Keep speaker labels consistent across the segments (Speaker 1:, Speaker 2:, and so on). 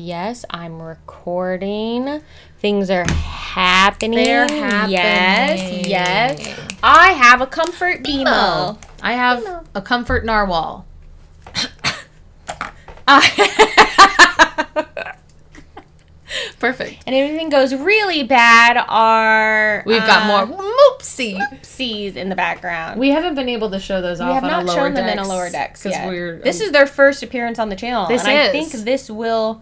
Speaker 1: Yes, I'm recording. Things are happening.
Speaker 2: They're happening.
Speaker 1: Yes. I have a comfort BMO.
Speaker 2: I have a comfort narwhal. Perfect.
Speaker 1: And if anything goes really bad,
Speaker 2: we've got more
Speaker 1: whoopsies in the background.
Speaker 2: We haven't been able to show those off on a lower decks.
Speaker 1: We have not shown them in a lower decks yet.
Speaker 2: We're,
Speaker 1: this is their first appearance on the channel. I think this will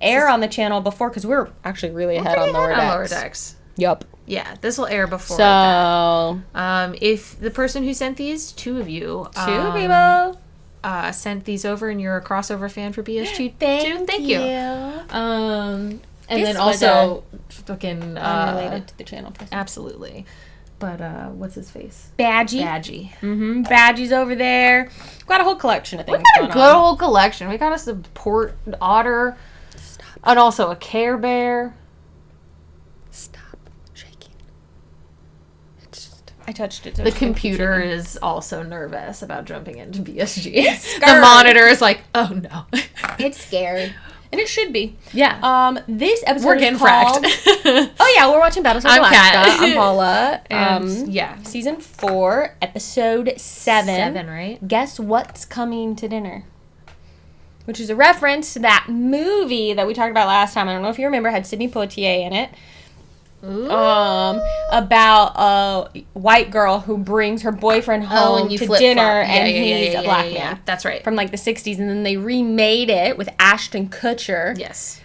Speaker 1: air on the channel before, because we're actually really ahead on lower decks. Yup.
Speaker 2: Yeah, this will air before
Speaker 1: that.
Speaker 2: If the person who sent these, two people, sent these over and you're a crossover fan for BSG, thank you. And this then also fucking
Speaker 1: unrelated to the channel person.
Speaker 2: Absolutely. But what's his face?
Speaker 1: Badgie. Mm-hmm. Badgie's over there. We've got a whole collection of things.
Speaker 2: We've got a good whole collection. We got a support otter. And also a Care Bear.
Speaker 1: Stop shaking. It's just... I touched it. So
Speaker 2: the computer is also nervous about jumping into BSG. The monitor is like, oh no.
Speaker 1: It's scary. And it should be.
Speaker 2: Yeah.
Speaker 1: This episode
Speaker 2: we're getting fracked.
Speaker 1: Oh yeah, we're watching Battlestar Galactica. I'm Paula.
Speaker 2: Yeah.
Speaker 1: Season 4, episode 7.
Speaker 2: 7, right?
Speaker 1: Guess what's coming to dinner? Which is a reference to that movie that we talked about last time. I don't know if you remember, it had Sidney Poitier in it.
Speaker 2: Ooh.
Speaker 1: About a white girl who brings her boyfriend home to dinner, and he's a black man.
Speaker 2: That's right.
Speaker 1: From like the 60s, and then they remade it with Ashton Kutcher.
Speaker 2: Yes.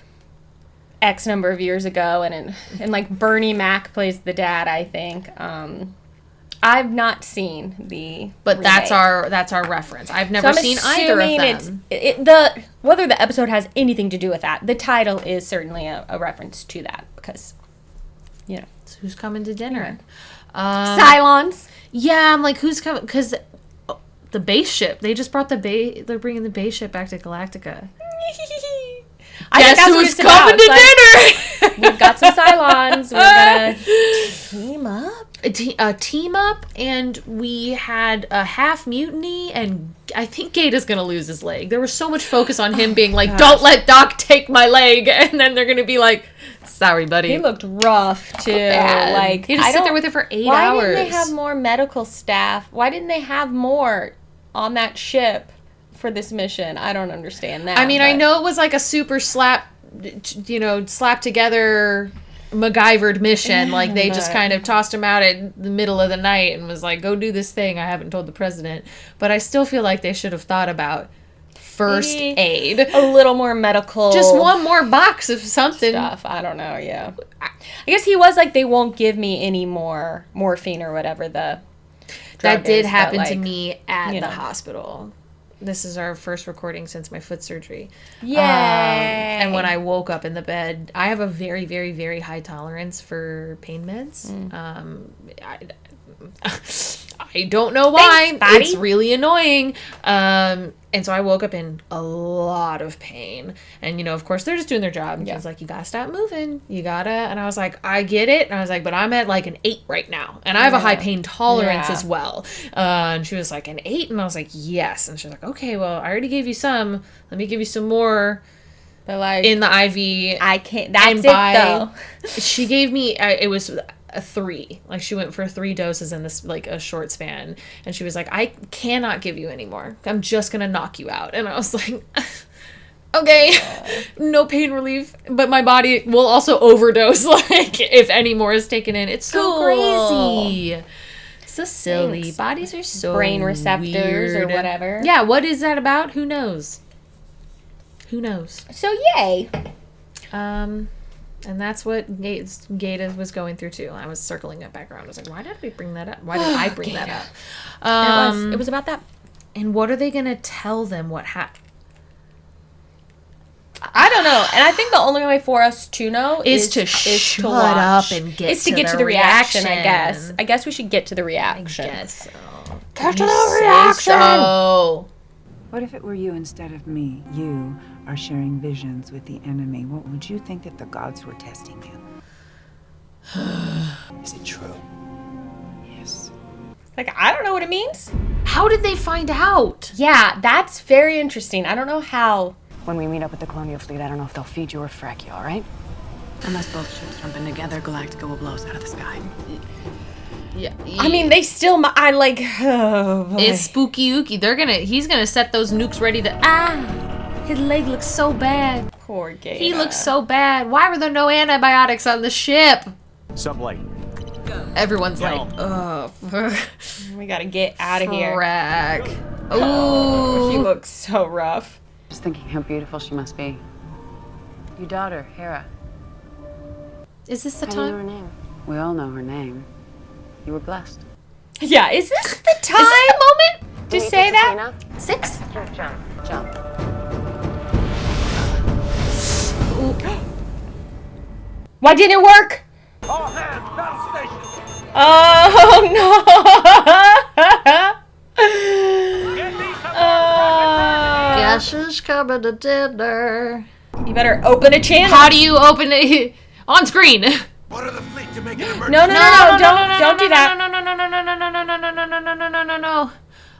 Speaker 1: X number of years ago, and like Bernie Mac plays the dad, I think. I've not seen the
Speaker 2: But
Speaker 1: remake.
Speaker 2: that's our reference. I've never seen either of them.
Speaker 1: Whether the episode has anything to do with that, the title is certainly a reference to that, because, you know.
Speaker 2: So who's coming to dinner?
Speaker 1: Cylons.
Speaker 2: Yeah, I'm like, who's coming? Because the base ship. They just brought they're bringing the base ship back to Galactica.
Speaker 1: Guess who's coming to dinner? We've got some Cylons. We're gonna team up.
Speaker 2: Team up, and we had a half mutiny, and I think Gata's gonna lose his leg. There was so much focus on him being like, don't let Doc take my leg, and then they're gonna be like, sorry, buddy.
Speaker 1: He looked rough, too. Like,
Speaker 2: he just sit there with it for 8 hours.
Speaker 1: Why didn't they have more medical staff? Why didn't they have more on that ship for this mission? I don't understand that.
Speaker 2: I mean, I know it was like a super slap together MacGyvered mission. Like, they just kind of tossed him out at the middle of the night and was like, go do this thing I haven't told the president. But I still feel like they should have thought about first aid.
Speaker 1: A little more medical.
Speaker 2: Just one more box of something.
Speaker 1: Stuff. I don't know, yeah. I guess he was like, they won't give me any more morphine or whatever the
Speaker 2: drug did happen to me at the hospital. This is our first recording since my foot surgery.
Speaker 1: Yay!
Speaker 2: And when I woke up in the bed, I have a very, very, very high tolerance for pain meds. I don't know why. Thanks, it's really annoying. And so I woke up in a lot of pain. And, of course, they're just doing their job. And she's like, you gotta stop moving. You gotta. And I was like, I get it. And I was like, but I'm at like an 8 right now. And I have a high pain tolerance as well. And she was like, an 8? And I was like, yes. And she's like, okay, well, I already gave you some. Let me give you some more.
Speaker 1: But like,
Speaker 2: in the IV.
Speaker 1: I can't. That's it, though.
Speaker 2: She gave me, it was a 3. Like, she went for 3 doses in this, like, a short span. And she was like, I cannot give you any more. I'm just gonna knock you out. And I was like, okay, no pain relief, but my body will also overdose, like, if any more is taken in. It's so crazy. So silly. Thanks. Bodies are so
Speaker 1: brain receptors
Speaker 2: weird.
Speaker 1: Or whatever.
Speaker 2: Yeah, what is that about? Who knows?
Speaker 1: So, yay.
Speaker 2: And that's what Gata was going through, too. I was circling it back around. I was like, why did we bring that up? Why did I bring that up?
Speaker 1: It was about that.
Speaker 2: And what are they going to tell them what happened?
Speaker 1: I don't know. And I think the only way for us to know is to
Speaker 2: shut up and get to the reaction,
Speaker 1: I guess. I guess we should get to the reaction.
Speaker 2: I guess so.
Speaker 1: Get to the reaction!
Speaker 2: So.
Speaker 3: What if it were you instead of me? You are sharing visions with the enemy. What would you think that the gods were testing you?
Speaker 4: Is it true?
Speaker 3: Yes.
Speaker 1: Like, I don't know what it means.
Speaker 2: How did they find out?
Speaker 1: Yeah, that's very interesting. I don't know how.
Speaker 4: When we meet up with the Colonial Fleet, I don't know if they'll feed you or frack you, all right? Unless both ships jump in together, Galactica will blow us out of the sky.
Speaker 2: Yeah.
Speaker 1: I mean, they still. I like. Oh, boy.
Speaker 2: It's spooky ooky. He's gonna set those nukes ready to. His leg looks so bad.
Speaker 1: Poor Gata.
Speaker 2: He looks so bad. Why were there no antibiotics on the ship?
Speaker 5: Sublight.
Speaker 2: Everyone's like, ugh.
Speaker 1: We gotta get out of here.
Speaker 2: Frack.
Speaker 1: Oh, he
Speaker 2: Ooh.
Speaker 1: looks so rough.
Speaker 4: Just thinking how beautiful she must be. Your daughter, Hera.
Speaker 2: Is this the
Speaker 4: How do you know her
Speaker 2: time?
Speaker 4: name? We all know her name. You were blessed.
Speaker 1: Yeah, is this the time?
Speaker 2: Is this the moment?
Speaker 1: To say that?
Speaker 2: 6?
Speaker 4: Jump.
Speaker 1: Why didn't it work?
Speaker 5: All hands, battle station.
Speaker 1: Oh no!
Speaker 5: Get these
Speaker 2: Guess who's coming to dinner?
Speaker 1: You better open a channel.
Speaker 2: How do you open it on screen?
Speaker 5: Order the fleet to make an emergency.
Speaker 1: No, don't do that.
Speaker 2: No.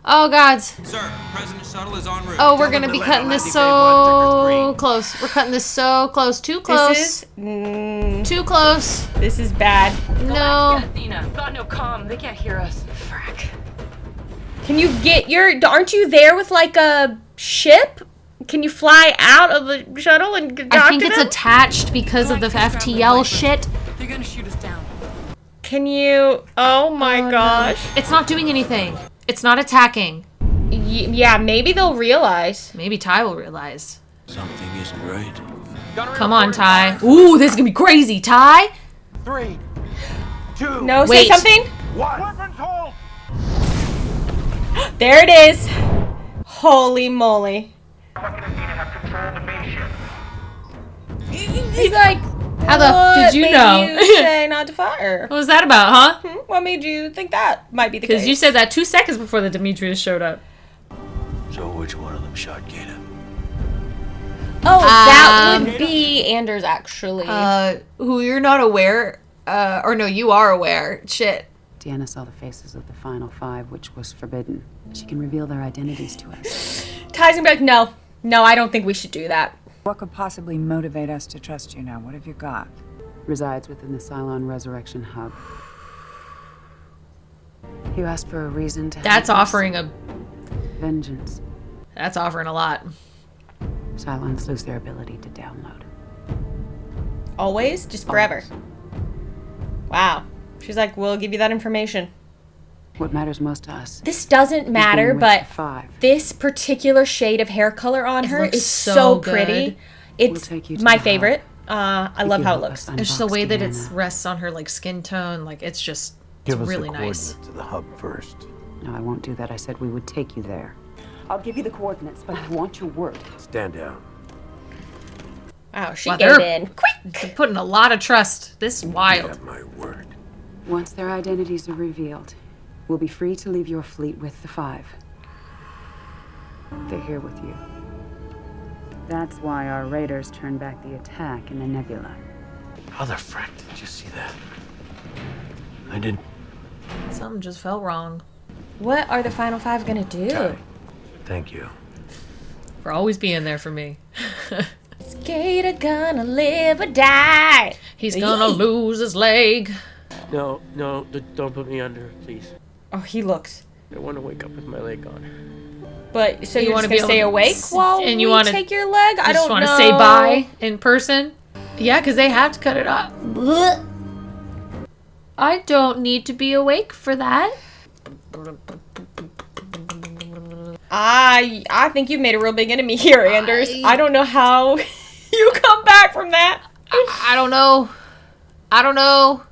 Speaker 2: Oh God.
Speaker 6: Sir, President Shuttle is en route.
Speaker 2: Oh, we're gonna be cutting this so close. We're cutting this so close. Too close. Too close.
Speaker 1: This is bad.
Speaker 2: No.
Speaker 4: Athena. God, no, calm. They can't hear us. Frack.
Speaker 1: Can you get aren't you there with like a ship? Can you fly out of the shuttle and talk
Speaker 2: I think
Speaker 1: to
Speaker 2: it's
Speaker 1: them?
Speaker 2: attached because of the FTL shit.
Speaker 4: They're gonna shoot us down.
Speaker 1: Can you? Oh my gosh.
Speaker 2: It's not doing anything. It's not attacking.
Speaker 1: Yeah, maybe they'll realize.
Speaker 2: Maybe Ty will realize.
Speaker 6: Something isn't right.
Speaker 2: Come on, Ty. Ooh, this is gonna be crazy, Ty.
Speaker 5: 3, 2,
Speaker 1: No,
Speaker 2: Wait.
Speaker 1: say something.
Speaker 5: 1. Weapons hold.
Speaker 1: There it is. Holy moly. He's like,
Speaker 2: How the did you
Speaker 1: made
Speaker 2: know?
Speaker 1: you say not to fire?
Speaker 2: What was that about, huh?
Speaker 1: What made you think that might be the case?
Speaker 2: Because you said that 2 seconds before the Demetrius showed up.
Speaker 6: So which one of them shot Gata?
Speaker 1: Oh, that would be Anders, actually.
Speaker 2: Who you're not aware, or no, you are aware. Shit.
Speaker 4: Deanna saw the faces of the final 5, which was forbidden. She can reveal their identities to us.
Speaker 1: Ty's gonna be like, no, I don't think we should do that.
Speaker 3: What could possibly motivate us to trust you now? What have you got?
Speaker 4: Resides within the Cylon Resurrection Hub. You asked for a reason to.
Speaker 2: That's
Speaker 4: help us.
Speaker 2: offering a.
Speaker 4: Vengeance.
Speaker 2: That's offering a lot.
Speaker 4: Cylons lose their ability to download.
Speaker 1: Always? Just forever? Wow. She's like, we'll give you that information.
Speaker 4: What matters most to us.
Speaker 1: This doesn't matter,
Speaker 4: being with
Speaker 1: but
Speaker 4: the 5.
Speaker 1: this particular shade of hair color on her
Speaker 2: looks
Speaker 1: is
Speaker 2: so
Speaker 1: so
Speaker 2: good.
Speaker 1: pretty. It's
Speaker 4: take you to
Speaker 1: my
Speaker 4: the
Speaker 1: favorite. I love
Speaker 4: you
Speaker 1: how it
Speaker 4: help
Speaker 1: looks.
Speaker 4: us
Speaker 2: It's just the
Speaker 4: unbox
Speaker 2: way that
Speaker 4: Deanna.
Speaker 2: it rests on her like skin tone. Like it's just it's
Speaker 7: Give us
Speaker 2: really
Speaker 7: the
Speaker 2: nice.
Speaker 7: coordinates to the hub first.
Speaker 4: No, I won't do that. I said we would take you there. I'll give you the coordinates, but I want your word.
Speaker 7: Stand down.
Speaker 1: Wow, she
Speaker 2: Wow,
Speaker 1: gave
Speaker 2: they're-
Speaker 1: in quick.
Speaker 2: Putting a lot of trust. This is
Speaker 7: You
Speaker 2: wild.
Speaker 7: have my word.
Speaker 4: Once their identities are revealed, we'll be free to leave your fleet with the 5. They're here with you. That's why our raiders turned back the attack in the nebula.
Speaker 6: How the frack did you see that? I didn't.
Speaker 2: Something just felt wrong.
Speaker 1: What are the final 5 gonna do?
Speaker 6: Ty, thank you.
Speaker 2: For always being there for me.
Speaker 1: Is Gata gonna live or die?
Speaker 2: He's gonna lose his leg.
Speaker 8: No, don't put me under, please.
Speaker 1: Oh, he looks.
Speaker 8: I want to wake up with my leg on.
Speaker 1: But so
Speaker 2: You
Speaker 1: you're
Speaker 2: wanna
Speaker 1: just
Speaker 2: be
Speaker 1: gonna stay
Speaker 2: able to
Speaker 1: awake while
Speaker 2: and you
Speaker 1: we
Speaker 2: wanna-
Speaker 1: take your leg? I
Speaker 2: I just
Speaker 1: don't
Speaker 2: want
Speaker 1: know.
Speaker 2: to say bye in person. Yeah, because they have to cut it off. I don't need to be awake for that.
Speaker 1: I think you've made a real big enemy here, Anders. I don't know how you come back from that.
Speaker 2: I don't know. I don't know.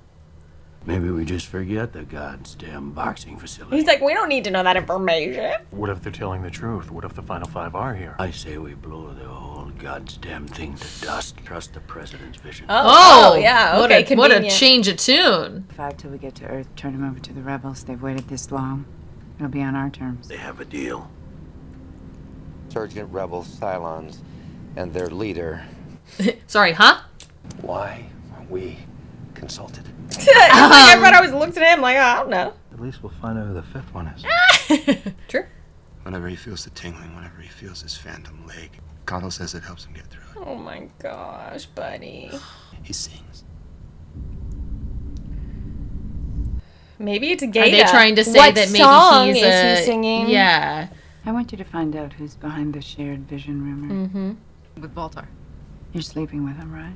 Speaker 6: Maybe we just forget the goddamn boxing facility.
Speaker 1: He's like, we don't need to know that information.
Speaker 5: What if they're telling the truth? What if the final 5 are here?
Speaker 6: I say we blow the whole goddamn thing to dust. Trust the president's vision.
Speaker 1: Oh, yeah. Okay,
Speaker 2: what a
Speaker 1: convenient.
Speaker 2: change of tune.
Speaker 3: 5 till we get to Earth. Turn them over to the rebels. They've waited this long. It'll be on our terms.
Speaker 6: They have a deal.
Speaker 9: Insurgent rebel Cylons and their leader.
Speaker 2: Sorry, huh?
Speaker 9: Why are we consulted?
Speaker 1: I thought I was looking at him like, I don't know.
Speaker 7: At least we'll find out who the 5th one is.
Speaker 1: True.
Speaker 9: Whenever he feels the tingling, whenever he feels his phantom leg
Speaker 10: Connell says it helps him get through it.
Speaker 1: Oh my gosh, buddy.
Speaker 10: He sings.
Speaker 1: Maybe it's Gata.
Speaker 2: Are they trying to say
Speaker 1: what
Speaker 2: that maybe
Speaker 1: song
Speaker 2: he's
Speaker 1: is he singing?
Speaker 2: Yeah.
Speaker 3: I want you to find out who's behind the shared vision rumor.
Speaker 1: Mm-hmm.
Speaker 4: With Baltar.
Speaker 3: You're sleeping with him, right?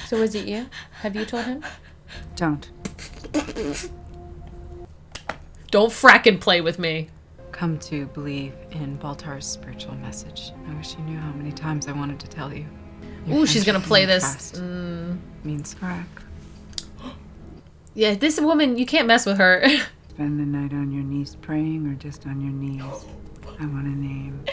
Speaker 1: So is it you? Have you told him?
Speaker 3: Don't.
Speaker 2: Don't frackin' play with me.
Speaker 4: Come to believe in Baltar's spiritual message. I wish you knew how many times I wanted to tell you.
Speaker 2: Ooh, she's gonna play this.
Speaker 3: Past means correct.
Speaker 2: Yeah, this woman, you can't mess with her.
Speaker 3: Spend the night on your knees praying or just on your knees? I want a name.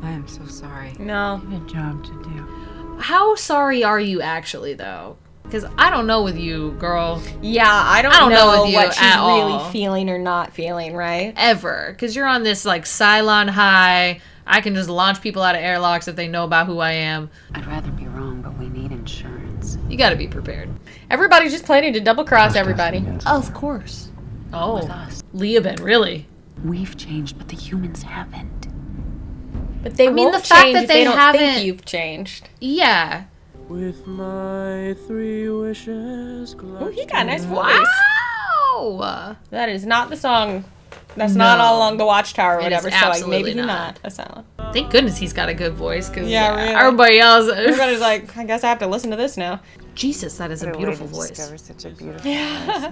Speaker 4: I am so sorry.
Speaker 1: No.
Speaker 3: You have a job to do.
Speaker 2: How sorry are you actually, though? Because I don't know with you, girl.
Speaker 1: Yeah, I don't know
Speaker 2: with you
Speaker 1: what she's
Speaker 2: at
Speaker 1: really
Speaker 2: all.
Speaker 1: feeling or not feeling, right?
Speaker 2: Ever. Because you're on this, like, Cylon high. I can just launch people out of airlocks if they know about who I am.
Speaker 4: I'd rather be wrong, but we need insurance.
Speaker 2: You gotta be prepared.
Speaker 1: Everybody's just planning to double cross everybody.
Speaker 2: Of course. Oh,
Speaker 4: With us.
Speaker 2: Leoben, really?
Speaker 4: We've changed, but the humans haven't.
Speaker 1: But they
Speaker 2: mean,
Speaker 1: won't
Speaker 2: the fact
Speaker 1: change
Speaker 2: that
Speaker 1: if
Speaker 2: they
Speaker 1: don't
Speaker 2: haven't-
Speaker 1: think you've changed.
Speaker 2: Yeah.
Speaker 8: With my 3 wishes.
Speaker 1: Ooh, he got a nice voice.
Speaker 2: Wow.
Speaker 1: That is not the song. That's not all along the Watchtower or
Speaker 2: It
Speaker 1: whatever.
Speaker 2: is
Speaker 1: So like
Speaker 2: absolutely
Speaker 1: maybe he's
Speaker 2: not.
Speaker 1: not a Cylon.
Speaker 2: Thank goodness he's got a good voice. Cause
Speaker 1: Yeah, really.
Speaker 2: everybody else.
Speaker 1: Everybody's like, I guess I have to listen to this now.
Speaker 2: Jesus, that is a beautiful voice.
Speaker 3: Such a beautiful voice. Huh?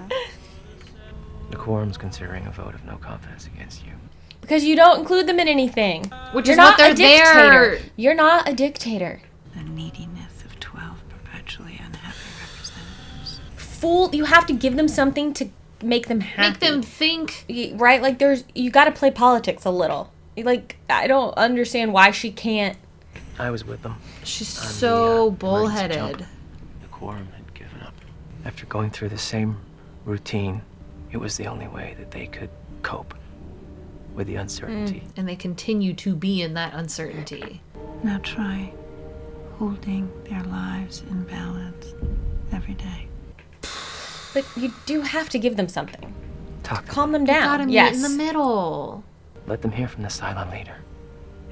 Speaker 5: The quorum's considering a vote of no confidence against you.
Speaker 1: Because you don't include them in anything.
Speaker 2: Which
Speaker 1: You're
Speaker 2: is what
Speaker 1: not
Speaker 2: they're
Speaker 1: a dictator.
Speaker 2: there.
Speaker 1: You're not a dictator.
Speaker 3: The neediness of 12 perpetually unhappy representatives.
Speaker 1: Fool, you have to give them something to make them happy.
Speaker 2: Make them think.
Speaker 1: Right? Like you got to play politics a little. Like I don't understand why she can't.
Speaker 5: I was with them.
Speaker 2: She's
Speaker 5: on
Speaker 2: so
Speaker 5: the
Speaker 2: bullheaded.
Speaker 5: jump. The quorum had given up. After going through the same routine, it was the only way that they could cope with the uncertainty.
Speaker 2: And they continue to be in that uncertainty.
Speaker 3: Now try holding their lives in balance every day.
Speaker 1: But you do have to give them something.
Speaker 5: Talk to
Speaker 1: Calm them
Speaker 2: You
Speaker 1: down.
Speaker 2: gotta meet
Speaker 1: yes.
Speaker 2: in the middle.
Speaker 5: Let them hear from the Cylon leader.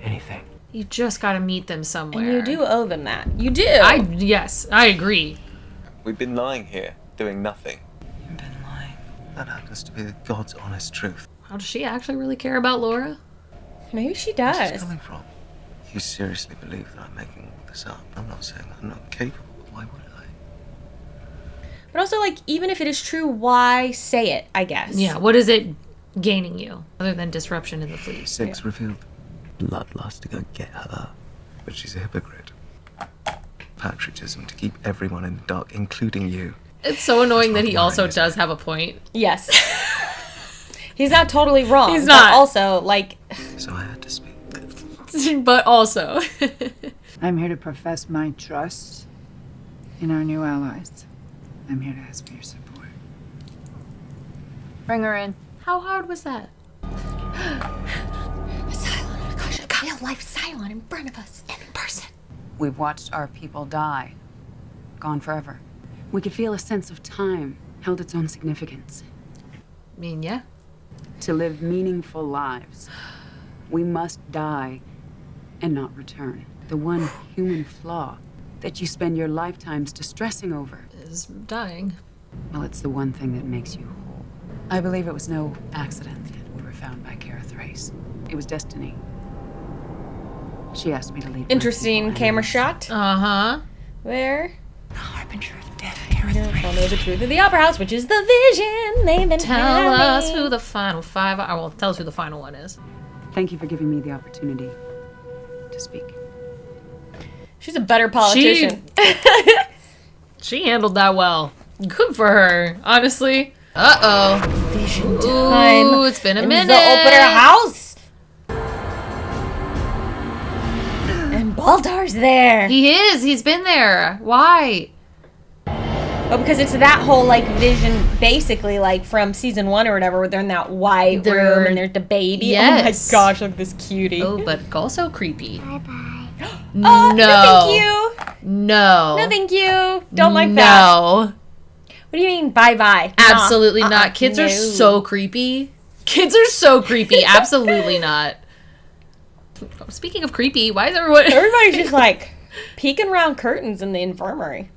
Speaker 5: Anything.
Speaker 2: You just gotta meet them somewhere.
Speaker 1: And you do owe them that. You do.
Speaker 2: Yes, I agree.
Speaker 11: We've been lying here, doing nothing.
Speaker 3: You've been lying.
Speaker 10: That happens to be the God's honest truth.
Speaker 2: How does she actually really care about Laura?
Speaker 1: Maybe she
Speaker 10: Where's this
Speaker 1: does.
Speaker 10: coming from? You seriously believe that I'm making all this up? I'm not saying I'm not capable. Why would I?
Speaker 1: But also, like, even if it is true, why say it, I guess?
Speaker 2: Yeah, what is it gaining you? Other than disruption in the fleet.
Speaker 10: 6 revealed bloodlust to go get her. But she's a hypocrite. Patriotism to keep everyone in the dark, including you.
Speaker 2: It's so annoying that he
Speaker 10: That's
Speaker 2: also
Speaker 10: lying, isn't
Speaker 2: does have a point.
Speaker 1: Yes. He's not totally wrong.
Speaker 2: He's
Speaker 1: but
Speaker 2: not.
Speaker 1: also, like...
Speaker 10: So I had to speak.
Speaker 2: But also.
Speaker 3: I'm here to profess my trust in our new allies. I'm here to ask for your support. Bring her in.
Speaker 2: How hard was that?
Speaker 1: A Cylon. Oh my gosh, a real-life Cylon in front of us. In person.
Speaker 4: We've watched our people die. Gone forever. We could feel a sense of time held its own significance.
Speaker 2: I mean, yeah.
Speaker 4: To live meaningful lives, we must die and not return. The one human flaw that you spend your lifetimes distressing over
Speaker 2: Is dying.
Speaker 4: well, it's the one thing that makes you whole. I believe it was no accident that we were found by Kara Thrace. It was destiny. She asked me to lead. my
Speaker 1: Interesting
Speaker 4: people,
Speaker 1: camera
Speaker 4: and
Speaker 1: shot
Speaker 2: Uh-huh.
Speaker 1: there.
Speaker 3: The harbinger of death, Kara
Speaker 1: I'll know the truth of the Opera House, which is the vision they've been
Speaker 2: Tell
Speaker 1: having.
Speaker 2: us who the final 5 are. Well, tell us who the final one is.
Speaker 4: Thank you for giving me the opportunity to speak.
Speaker 1: She's a better politician.
Speaker 2: She handled that well. Good for her, honestly. Uh-oh.
Speaker 1: Vision time.
Speaker 2: Ooh, it's been a
Speaker 1: in
Speaker 2: minute.
Speaker 1: the Opera House. And Baltar's there.
Speaker 2: He is. He's been there. Why?
Speaker 1: Oh, because it's that whole, like, vision, basically, like, from season 1 or whatever, where they're in that white
Speaker 2: They're-
Speaker 1: room and there's the baby.
Speaker 2: Yes.
Speaker 1: Oh my gosh, look at this cutie.
Speaker 2: Oh, but also creepy.
Speaker 1: Oh,
Speaker 2: No.
Speaker 1: no, thank you.
Speaker 2: No.
Speaker 1: No, thank you. Don't like that.
Speaker 2: No.
Speaker 1: What do you mean, bye-bye?
Speaker 2: Absolutely
Speaker 1: Nah.
Speaker 2: not. Kids are
Speaker 1: No.
Speaker 2: so creepy. Kids are so creepy. Absolutely not. Speaking of creepy, why is everyone...
Speaker 1: Everybody's just like peeking around curtains in the infirmary.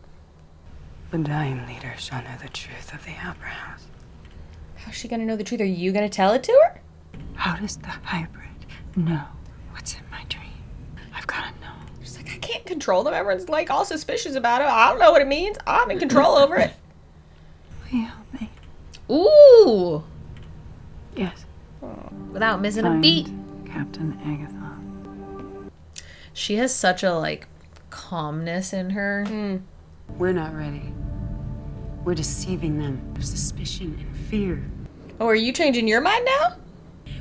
Speaker 4: The dying leader shall know the truth of the Opera House.
Speaker 1: How's she gonna know the truth? Are you gonna tell it to her?
Speaker 3: How does the hybrid know what's in my dream? I've gotta know.
Speaker 1: She's like, I can't control them. Everyone's like all suspicious about it. I don't know what it means. I'm in control over it.
Speaker 3: Will you help me?
Speaker 2: Ooh.
Speaker 3: Yes.
Speaker 2: Without missing a
Speaker 3: Find
Speaker 2: beat.
Speaker 3: Captain Agatha.
Speaker 2: She has such a, like, calmness in her.
Speaker 4: We're not ready. We're deceiving them. There's suspicion and fear.
Speaker 1: Oh, are you changing your mind now?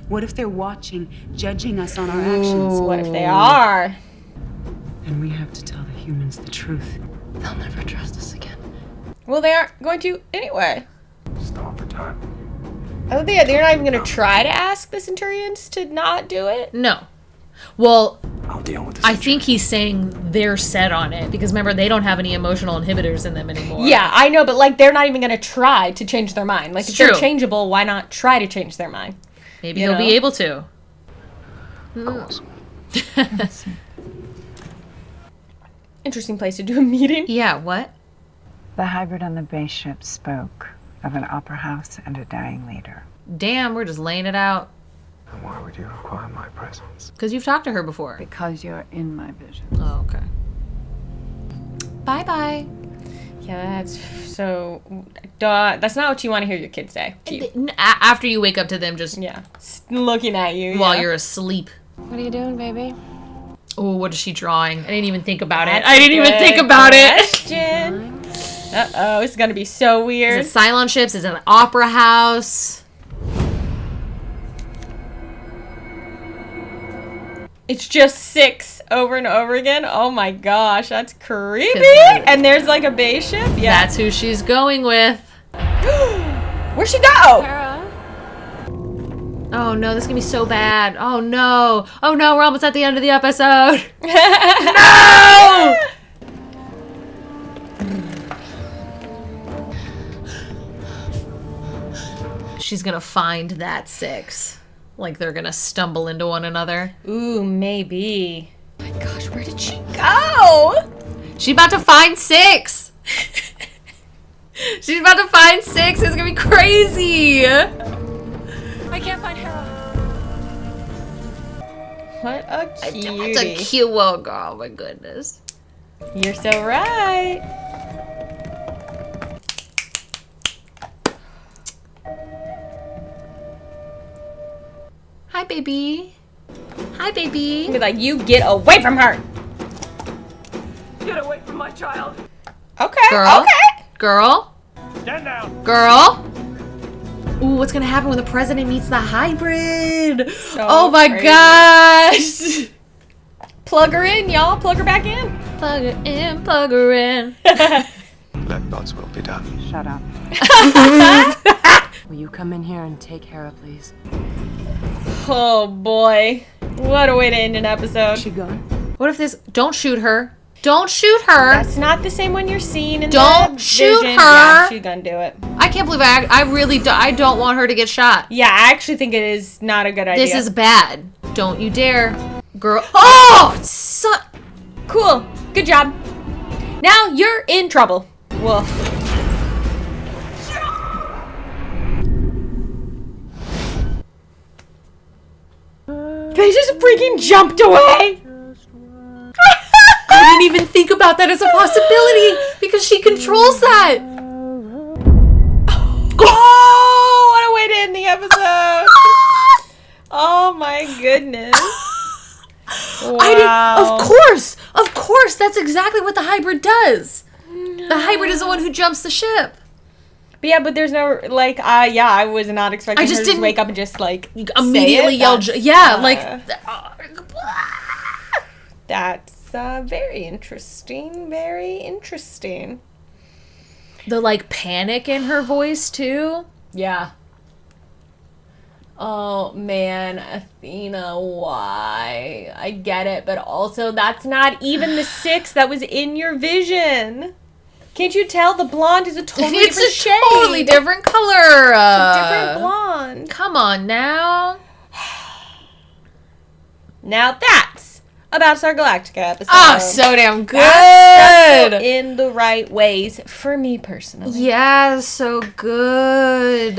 Speaker 4: What if they're watching, judging us on our actions?
Speaker 1: What if they are?
Speaker 4: And we have to tell the humans the truth. They'll never trust us again.
Speaker 1: Well, they aren't going to anyway.
Speaker 7: Stop for time.
Speaker 1: Oh, they're not even going to try to ask the Centurions to not do it?
Speaker 2: No. Well,
Speaker 7: I'll deal with this.
Speaker 2: I think he's saying they're set on it. Because remember, they don't have any emotional inhibitors in them anymore.
Speaker 1: Yeah, I know, but like they're not even going to try to change their mind. Like, if they're
Speaker 2: true.
Speaker 1: changeable, why not try to change their mind?
Speaker 2: Maybe he'll be able to.
Speaker 7: Of course.
Speaker 1: Interesting place to do a meeting.
Speaker 2: Yeah, what?
Speaker 3: The hybrid on the base ship spoke of an opera house and a dying leader.
Speaker 2: Damn, we're just laying it out.
Speaker 7: And why would you require my presence?
Speaker 2: Because you've talked to her before.
Speaker 3: Because you're in my vision.
Speaker 2: Oh, okay. Bye-bye.
Speaker 1: Yeah, that's so... that's not what you want to hear your kids say.
Speaker 2: After you wake up to them just...
Speaker 1: Yeah. Looking at you.
Speaker 2: While you're asleep.
Speaker 12: What are you doing, baby?
Speaker 2: Oh, what is she drawing? I didn't even think about it.
Speaker 1: That's
Speaker 2: I didn't even
Speaker 1: a
Speaker 2: think
Speaker 1: good
Speaker 2: about
Speaker 1: question. Uh-oh, it's going to be so weird.
Speaker 2: Is it Cylon ships? Is it an opera house?
Speaker 1: It's just 6 over and over again. Oh my gosh, that's creepy. And there's like a base ship. Yeah.
Speaker 2: That's who she's going with.
Speaker 1: Where'd she go?
Speaker 12: Kara?
Speaker 2: Oh no, this is gonna be so bad. Oh no. Oh no, we're almost at the end of the episode. No! She's gonna find that 6. Like they're gonna stumble into one another.
Speaker 1: Ooh, maybe. Oh my gosh, where did she go?
Speaker 2: She's about to find 6. She's about to find 6. It's gonna be crazy.
Speaker 12: I can't find Hera.
Speaker 1: What a cutie.
Speaker 2: It's a cute little girl. Oh my goodness.
Speaker 1: You're so right.
Speaker 2: Hi, baby. Hi, baby.
Speaker 1: Be like, you get away from her.
Speaker 4: Get away from my child.
Speaker 1: Okay.
Speaker 2: Girl.
Speaker 1: Okay.
Speaker 2: Girl.
Speaker 6: Stand down.
Speaker 2: Girl. Ooh, what's gonna happen when the president meets the hybrid?
Speaker 1: So
Speaker 2: oh my
Speaker 1: crazy.
Speaker 2: gosh.
Speaker 1: Plug her in, y'all. Plug her back in.
Speaker 2: Plug her in, plug her in.
Speaker 10: Let God's will be done.
Speaker 3: Shut up.
Speaker 4: Will you come in here and take Hera, please?
Speaker 1: Oh boy. What a way to end an episode.
Speaker 4: She gone?
Speaker 2: What if this... Don't shoot her. Don't shoot her.
Speaker 1: That's not the same one you're seeing in
Speaker 2: Don't
Speaker 1: the
Speaker 2: shoot
Speaker 1: vision.
Speaker 2: her.
Speaker 1: Yeah, she's gonna do it.
Speaker 2: I can't believe I really I don't want her to get shot.
Speaker 1: Yeah, I actually think it is not a good idea.
Speaker 2: This is bad. Don't you dare. Girl. Oh!
Speaker 1: Cool. Good job. Now you're in trouble. Woof. They just freaking jumped away.
Speaker 2: I didn't even think about that as a possibility because she controls that.
Speaker 1: Oh, what a way to end the episode. Oh my goodness. Wow.
Speaker 2: Of course, that's exactly what the hybrid does. No. The hybrid is the one who jumps the ship.
Speaker 1: But yeah, but there's no, like, yeah, I was not expecting her to just wake up and just, like,
Speaker 2: immediately yell,
Speaker 1: That's very interesting, very interesting.
Speaker 2: The, like, panic in her voice, too.
Speaker 1: Yeah. Oh, man, Athena, why? I get it, but also that's not even the 6 that was in your vision. Can't you tell the blonde is a totally different shade?
Speaker 2: It's a totally different color.
Speaker 1: It's a different blonde.
Speaker 2: Come on now.
Speaker 1: Now that's a Battlestar Galactica episode.
Speaker 2: Oh, so damn good.
Speaker 1: In the right ways for me personally.
Speaker 2: Yeah, so good.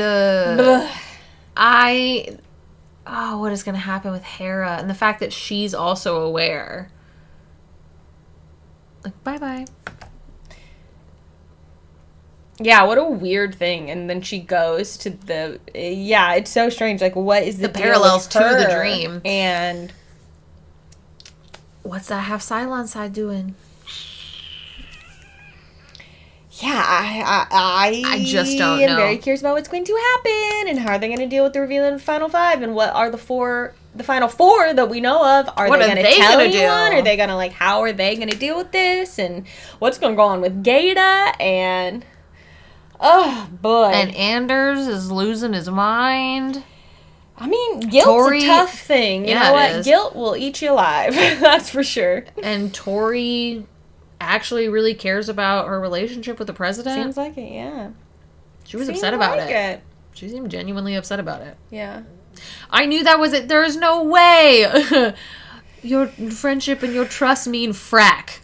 Speaker 2: What is going to happen with Hera and the fact that she's also aware. Like, bye-bye.
Speaker 1: Yeah, what a weird thing. And then she goes to the... Yeah, it's so strange. Like, what is the deal
Speaker 2: parallels
Speaker 1: with
Speaker 2: to
Speaker 1: her?
Speaker 2: the dream.
Speaker 1: And...
Speaker 2: What's that half Cylon side doing?
Speaker 1: Yeah, I
Speaker 2: just don't
Speaker 1: am
Speaker 2: know.
Speaker 1: very curious about what's going to happen and how are they going to deal with the reveal in the final 5 and what are the final 4 that we know of. Are they going to tell anyone? Are they going to, like, how are they going to deal with this? And what's going to go on with Gaeta? And, oh, boy.
Speaker 2: And Anders is losing his mind.
Speaker 1: I mean, guilt's a tough thing. You know what? Guilt will eat you alive. That's for sure.
Speaker 2: And Tori actually really cares about her relationship with the president.
Speaker 1: Seems like it, yeah.
Speaker 2: She was upset about it. She seemed genuinely upset about it.
Speaker 1: Yeah.
Speaker 2: I knew that was it. There is no way. Your friendship and your trust mean frack.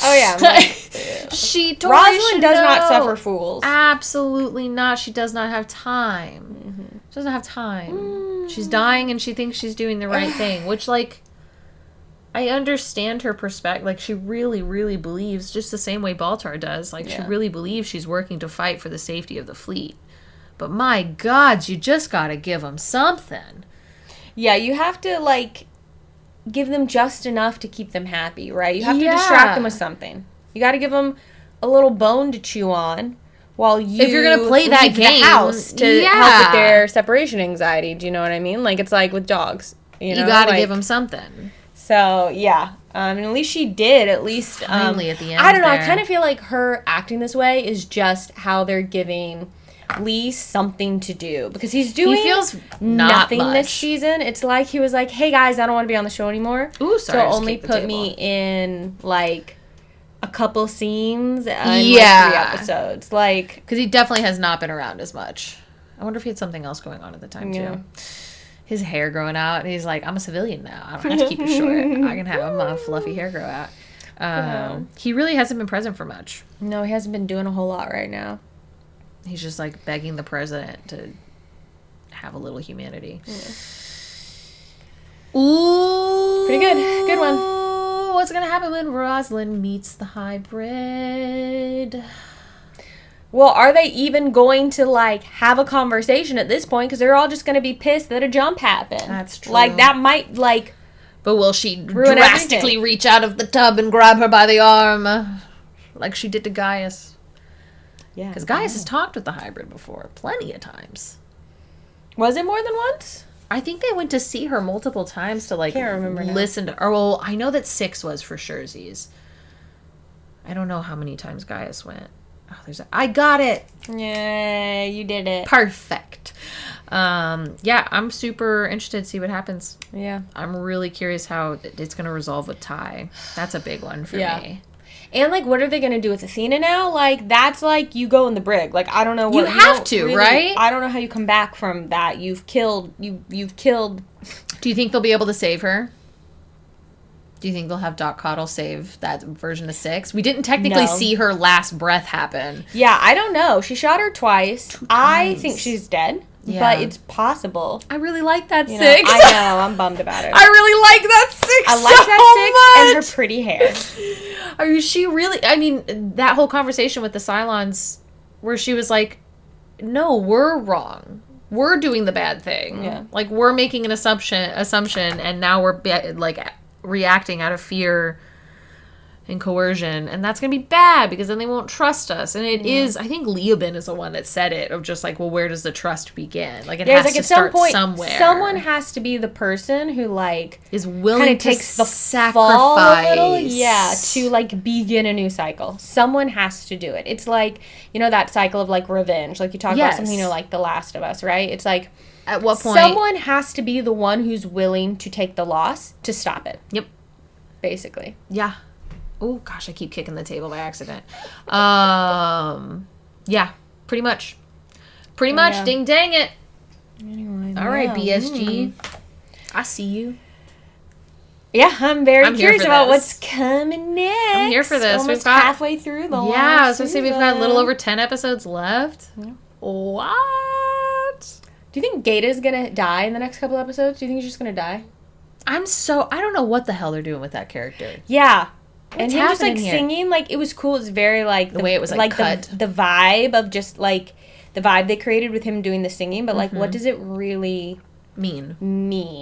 Speaker 1: Oh, yeah.
Speaker 2: Rosalind
Speaker 1: does not suffer fools.
Speaker 2: Absolutely not. She does not have time. Mm-hmm. She doesn't have time. She's dying and she thinks she's doing the right thing, which, like, I understand her perspective. Like, she really, really believes, just the same way Baltar does, like, she really believes she's working to fight for the safety of the fleet. But my God, you just gotta give them something.
Speaker 1: Yeah, you have to, like, give them just enough to keep them happy, right? You have to distract them with something. You gotta give them a little bone to chew on while you...
Speaker 2: If you're gonna play that game...
Speaker 1: the house to help with their separation anxiety. Do you know what I mean? Like, it's like with dogs. You
Speaker 2: gotta give them something.
Speaker 1: So, yeah. And at least she did. At least...
Speaker 2: Finally, at the end
Speaker 1: I don't know. I kind of feel like her acting this way is just how they're giving Lee something to do. Because he's doing nothing this season. It's like he was like, hey, guys, I don't want to be on the show anymore.
Speaker 2: Ooh, sorry.
Speaker 1: So only put me in, like, a couple scenes and like 3 episodes. Like...
Speaker 2: Because he definitely has not been around as much. I wonder if he had something else going on at the time, too. His hair growing out, and he's like, I'm a civilian now. I don't have to keep it short. I can have my fluffy hair grow out. He really hasn't been present for much.
Speaker 1: No, he hasn't been doing a whole lot right now.
Speaker 2: He's just, like, begging the president to have a little humanity.
Speaker 1: Yeah.
Speaker 2: Ooh.
Speaker 1: Pretty good. Good one.
Speaker 2: What's going to happen when Rosalind meets the hybrid?
Speaker 1: Well, are they even going to, like, have a conversation at this point? Because they're all just going to be pissed that a jump happened.
Speaker 2: That's true.
Speaker 1: Like, that might, like...
Speaker 2: But will she drastically reach out of the tub and grab her by the arm? Like she did to Gaius? Yeah. Because Gaius has talked with the hybrid before. Plenty of times.
Speaker 1: Was it more than once?
Speaker 2: I think they went to see her multiple times to, like,
Speaker 1: can't remember now.
Speaker 2: Listen to her. Well, I know that 6 was for surezies. I don't know how many times Gaius went. Oh, I got it.
Speaker 1: Yeah, you did it.
Speaker 2: Perfect. Yeah, I'm super interested to see what happens.
Speaker 1: Yeah.
Speaker 2: I'm really curious how it's going to resolve with Ty. That's a big one for me.
Speaker 1: And, like, what are they going to do with Athena now? Like, that's like you go in the brig. Like, I don't know what...
Speaker 2: You have to, really, right?
Speaker 1: I don't know how you come back from that. You've killed...
Speaker 2: Do you think they'll be able to save her? Do you think they'll have Doc Coddle save that version of 6? We didn't technically see her last breath happen.
Speaker 1: Yeah, I don't know. She shot her twice. I think she's dead. Yeah. But it's possible.
Speaker 2: I really like that 6.
Speaker 1: I know. I'm bummed about it.
Speaker 2: I really like that 6
Speaker 1: I like that 6 and her pretty hair.
Speaker 2: She really... I mean, that whole conversation with the Cylons where she was like, no, we're wrong. We're doing the bad thing.
Speaker 1: Yeah.
Speaker 2: Like, we're making an assumption and now we're, like... reacting out of fear and coercion, and that's gonna be bad because then they won't trust us. And it is, I think Leoben is the one that said it, of just like, well, where does the trust begin? Like, it has to start somewhere.
Speaker 1: Someone has to be the person who, like,
Speaker 2: is willing to
Speaker 1: takes the
Speaker 2: sacrifice
Speaker 1: fall a little, to, like, begin a new cycle. Someone has to do it. It's like, you know, that cycle of, like, revenge, like you talk about something, you know, like The Last of Us, right? It's like,
Speaker 2: at what point
Speaker 1: someone has to be the one who's willing to take the loss to stop it.
Speaker 2: Yep.
Speaker 1: Basically.
Speaker 2: Yeah. Oh gosh, I keep kicking the table by accident. Yeah, pretty much. Pretty much. Yeah. Ding dang it.
Speaker 1: Anyway,
Speaker 2: all right, BSG. I see you.
Speaker 1: Yeah, I'm very curious about
Speaker 2: this.
Speaker 1: what's coming next.
Speaker 2: I'm here for this.
Speaker 1: Almost halfway through the last
Speaker 2: I was going to say we've got a little
Speaker 1: season.
Speaker 2: over 10 episodes left.
Speaker 1: Yeah.
Speaker 2: What?
Speaker 1: Do you think Gata's gonna die in the next couple episodes? Do you think he's just gonna die?
Speaker 2: I don't know what the hell they're doing with that character.
Speaker 1: Yeah.
Speaker 2: What's
Speaker 1: and him just like
Speaker 2: happening here?
Speaker 1: singing, like it was cool. It's very like
Speaker 2: The way it was, like, cut.
Speaker 1: the vibe of just like the vibe they created with him doing the singing, but like what does it really
Speaker 2: mean?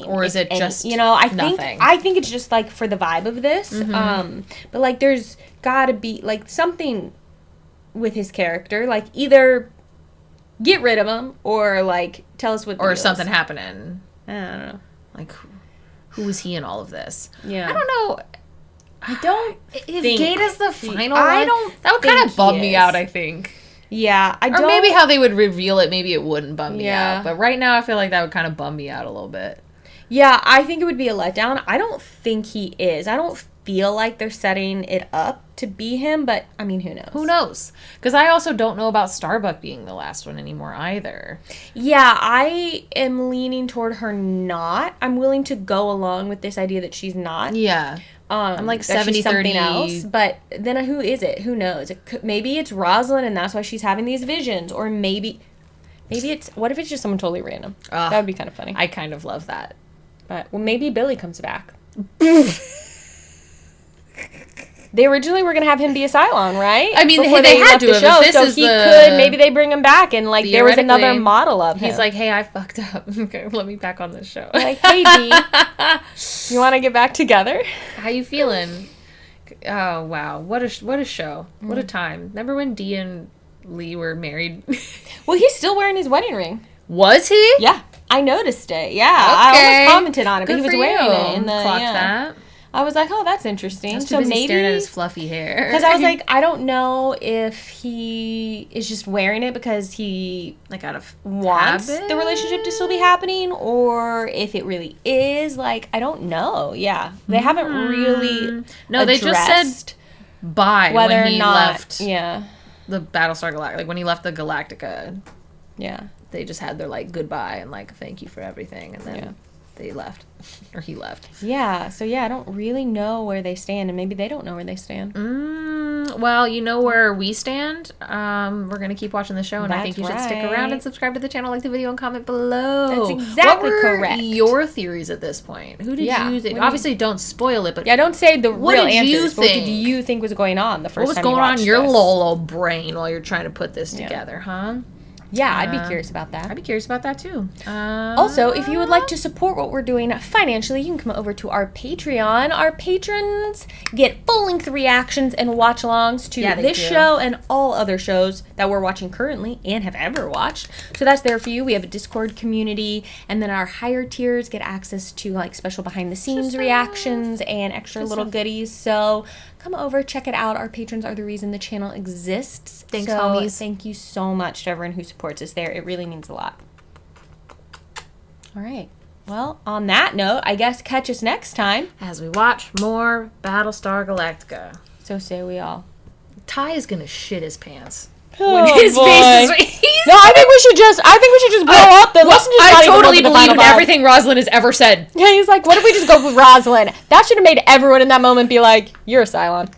Speaker 1: Or
Speaker 2: is it just
Speaker 1: I think it's just like for the vibe of this. But like there's gotta be like something with his character, like either get rid of him or like tell us what the
Speaker 2: Or
Speaker 1: deal
Speaker 2: something
Speaker 1: is.
Speaker 2: happening.
Speaker 1: I don't know.
Speaker 2: Like, who is he in all of this?
Speaker 1: Yeah.
Speaker 2: I don't know.
Speaker 1: I don't
Speaker 2: If
Speaker 1: think
Speaker 2: Gata's the final
Speaker 1: I
Speaker 2: one,
Speaker 1: don't
Speaker 2: that would
Speaker 1: think
Speaker 2: kind of bum
Speaker 1: he
Speaker 2: me
Speaker 1: is.
Speaker 2: out, I think.
Speaker 1: Yeah, I don't.
Speaker 2: Or maybe how they would reveal it, maybe it wouldn't bum me
Speaker 1: Yeah.
Speaker 2: out. But right now, I feel like that would kind of bum me out a little bit.
Speaker 1: Yeah, I think it would be a letdown. I don't think he is. I don't feel like they're setting it up to be him, but I mean, who knows?
Speaker 2: Who knows? Because I also don't know about Starbuck being the last one anymore either.
Speaker 1: Yeah, I am leaning toward her not. I'm willing to go along with this idea that she's not.
Speaker 2: Yeah. I'm like
Speaker 1: that she's
Speaker 2: 70-30.
Speaker 1: something else, but then who is it? Who knows? Maybe it's Rosalind, and that's why she's having these visions, or maybe it's. What if it's just someone totally random? That would be kind of funny.
Speaker 2: I kind of love that.
Speaker 1: But maybe Billy comes back. They originally were gonna have him be a Cylon, right?
Speaker 2: I mean,
Speaker 1: Before
Speaker 2: they had
Speaker 1: left
Speaker 2: to
Speaker 1: the
Speaker 2: have.
Speaker 1: show,
Speaker 2: If this
Speaker 1: so
Speaker 2: is
Speaker 1: he
Speaker 2: the-
Speaker 1: could. Maybe they bring him back, and like there was another
Speaker 2: Theoretically,
Speaker 1: model of him.
Speaker 2: He's like, hey, I fucked up. Okay, let me back on this show.
Speaker 1: Like, hey, D, you want to get back together?
Speaker 2: How you feeling? Oh wow, what a show! What a time! Remember when Dee and Lee were married?
Speaker 1: Well, he's still wearing his wedding ring.
Speaker 2: Was he?
Speaker 1: Yeah, I noticed it. Yeah, I almost commented on it, but
Speaker 2: Good
Speaker 1: he was
Speaker 2: for
Speaker 1: wearing
Speaker 2: you.
Speaker 1: it in the.
Speaker 2: Clocked
Speaker 1: Yeah.
Speaker 2: that.
Speaker 1: I was like, oh, that's interesting.
Speaker 2: I was too
Speaker 1: So
Speaker 2: busy
Speaker 1: maybe
Speaker 2: staring at his fluffy hair.
Speaker 1: because I was like, I don't know if he is just wearing it because he
Speaker 2: like out of
Speaker 1: wants
Speaker 2: habit?
Speaker 1: the relationship to still be happening, or if it really is. Like, I don't know. Yeah, they haven't really.
Speaker 2: No, they just said bye
Speaker 1: whether
Speaker 2: when
Speaker 1: or
Speaker 2: he
Speaker 1: not.
Speaker 2: left.
Speaker 1: Yeah,
Speaker 2: the Battlestar Galactica. Like when he left the Galactica.
Speaker 1: Yeah,
Speaker 2: they just had their like goodbye and like thank you for everything, and then they left, or he left.
Speaker 1: Yeah. So yeah, I don't really know where they stand, and maybe they don't know where they stand.
Speaker 2: Well, you know where we stand. We're gonna keep watching the show, and I think you should stick around and subscribe to the channel, like the video, and comment below.
Speaker 1: That's exactly
Speaker 2: what were
Speaker 1: correct.
Speaker 2: your theories at this point? Who did you think? Obviously, don't spoil it, but
Speaker 1: don't say the
Speaker 2: what
Speaker 1: real
Speaker 2: did
Speaker 1: answers.
Speaker 2: you
Speaker 1: But what
Speaker 2: think?
Speaker 1: did you think was going on the first
Speaker 2: What was
Speaker 1: time
Speaker 2: going
Speaker 1: you
Speaker 2: on
Speaker 1: watched
Speaker 2: in your
Speaker 1: this?
Speaker 2: Lolo brain while you're trying to put this together, huh?
Speaker 1: Yeah, I'd be curious about that.
Speaker 2: I'd be curious about that too.
Speaker 1: Also, if you would like to support what we're doing financially, you can come over to our Patreon. Our patrons get full-length reactions and watch-alongs to this show and all other shows that we're watching currently and have ever watched. So that's there for you. We have a Discord community, and then our higher tiers get access to like special behind-the-scenes reactions and extra little goodies. So come over, check it out. Our patrons are the reason the channel exists.
Speaker 2: Thanks,
Speaker 1: so
Speaker 2: homies.
Speaker 1: Thank you so much to everyone who supports us there. It really means a lot. All right. Well, on that note, I guess catch us next time
Speaker 2: as we watch more Battlestar Galactica.
Speaker 1: So say we all.
Speaker 2: Ty is gonna shit his pants.
Speaker 1: Oh,
Speaker 2: when his
Speaker 1: boy.
Speaker 2: face is
Speaker 1: No, I think we should just blow up the listeners.
Speaker 2: I totally believe in everything Rosalind has ever said.
Speaker 1: Yeah, he's like, what if we just go with Rosalind? That should have made everyone in that moment be like, you're a Cylon.